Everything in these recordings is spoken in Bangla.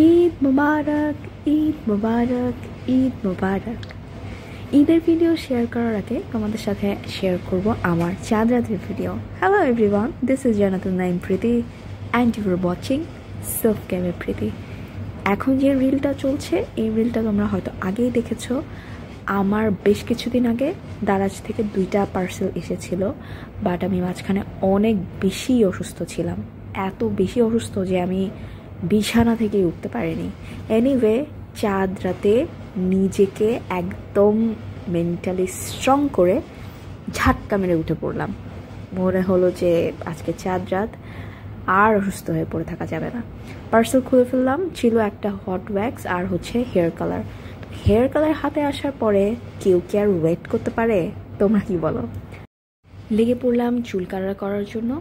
ঈদ মুবারক, ঈদ মুবারক, ঈদ মুবারক। ঈদের ভিডিও শেয়ার করার আগে তোমাদের সাথে শেয়ার করব আমার চাঁদ রাতের video. Hello everyone, this is Jannatun Naim Priti and you are watching self care Priti. এখন যে রিলটা চলছে এই রিলটা তোমরা হয়তো আগেই দেখেছো। আমার বেশ কিছুদিন আগে দারাজ থেকে 2টা পার্সেল এসেছিল, বাট আমি মাঝখানে অনেক বেশি অসুস্থ ছিলাম, এত বেশি অসুস্থ যে আমি বিছানা থেকে উঠতে পারিনি। এনিওয়ে, চাঁদ রাতে নিজেকে একদম মেন্টালি স্ট্রং করে ঝাটকা মেরে উঠে পড়লাম। মনে হলো যে আজকে চাঁদ রাত, আর অসুস্থ হয়ে পড়ে থাকা যাবে না। পার্সেল খুলে ফেললাম, ছিল একটা হট ওয়্যাক্স আর হেয়ার কালার। হেয়ার কালার হাতে আসার পরে কেউ কি আর ওয়েট করতে পারে? তোমরা কি বলো? লেগে পড়লাম চুল কালার করার জন্য।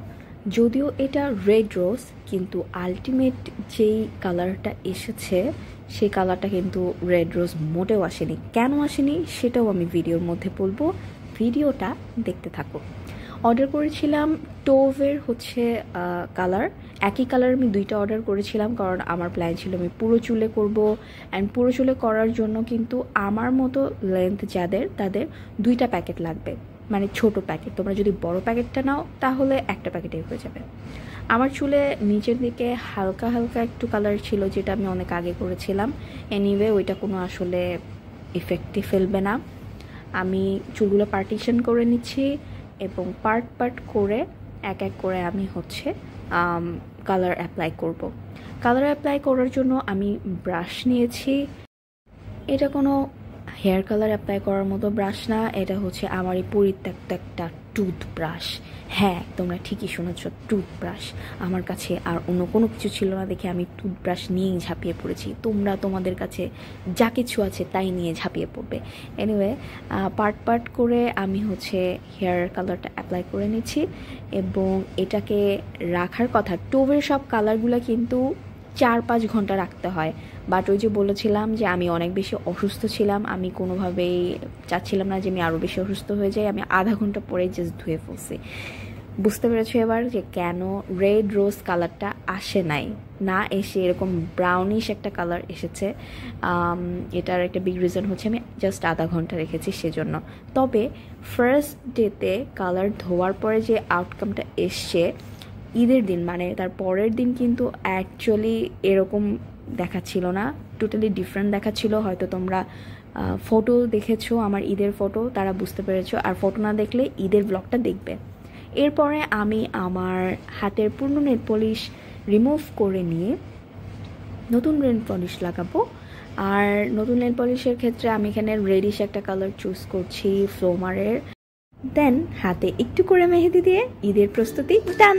যদিও এটা রেড রোজ, কিন্তু আলটিমেট যেই কালারটা এসেছে সেই কালারটা কিন্তু রেড রোজ মোটেও আসেনি। কেন আসেনি সেটাও আমি ভিডিওর মধ্যে বলবো, ভিডিওটা দেখতে থাকো। অর্ডার করেছিলাম টোভের কালার, একই কালার আমি 2টা অর্ডার করেছিলাম, কারণ আমার প্ল্যান ছিল আমি পুরো চুলে করব। অ্যান্ড পুরো চুলে করার জন্য কিন্তু আমার মতো লেন্থ যাদের, তাদের 2টা প্যাকেট লাগবে, মানে ছোট প্যাকেট। তোমরা যদি বড় প্যাকেটটা নাও তাহলে একটা প্যাকেটে হয়ে যাবে। আমার চুলে নিচের দিকে হালকা হালকা একটু কালার ছিল, যেটা আমি অনেক আগে করেছিলাম। এনিওয়ে, ওইটা কোনো আসলে ইফেক্টই ফেলবে না। আমি চুলগুলো পার্টিশন করে নিচ্ছি এবং পার্ট করে এক এক করে আমি কালার অ্যাপ্লাই করব। কালার অ্যাপ্লাই করার জন্য আমি ব্রাশ নিয়েছি। এটা কোনো হেয়ার কালার অ্যাপ্লাই করার মতো ব্রাশ না, এটা আমারই পরিত্যক্ত একটা টুথব্রাশ। হ্যাঁ, তোমরা ঠিকই শুনেছ, টুথব্রাশ। আমার কাছে আর অন্য কোনো কিছু ছিল না দেখে আমি টুথব্রাশ নিয়েই ঝাঁপিয়ে পড়েছি। তোমরা তোমাদের কাছে যা কিছু আছে তাই নিয়ে ঝাঁপিয়ে পড়বে। এনিওয়ে, পার্ট করে আমি হেয়ার কালারটা অ্যাপ্লাই করে নিচ্ছি এবং এটাকে রাখার কথা। টোভের সব কালারগুলো কিন্তু 4-5 ঘন্টা রাখতে হয়, বাট ওই যে বলেছিলাম যে আমি অনেক বেশি অসুস্থ ছিলাম, আমি কোনোভাবেই চাচ্ছিলাম না যে আমি আরও বেশি অসুস্থ হয়ে যাই। আমি আধা ঘন্টা পরেই জাস্ট ধুয়ে ফেলছি। বুঝতে পেরেছো এবার যে কেন রেড রোজ কালারটা আসে নাই, না এসে এরকম ব্রাউনিশ একটা কালার এসেছে। এটার একটা বিগ রিজন আমি জাস্ট আধা ঘন্টা রেখেছি সেজন্য। তবে ফার্স্ট ডেতে কালার ধোয়ার পরে যে আউটকামটা এসছে ঈদের দিন, মানে তার পরের দিন কিন্তু অ্যাকচুয়ালি এরকম দেখাচ্ছিল না, টোটালি ডিফারেন্ট দেখাচ্ছিল। হয়তো তোমরা ফটো দেখেছো আমার ঈদের ফটো, তারা বুঝতে পেরেছো, আর ফটো না দেখলে ঈদের ব্লগটা দেখবে। এরপরে আমি আমার হাতের পুরনো নেল পলিশ রিমুভ করে নিয়ে নতুন নেল পলিশ লাগাবো। আর নতুন নেল পলিশের ক্ষেত্রে আমি এখানে রেডিশ একটা কালার চুজ করছি, ফ্লোমারের। দেন হাতে একটু করে মেহেদি দিয়ে ঈদের প্রস্তুতি ডান।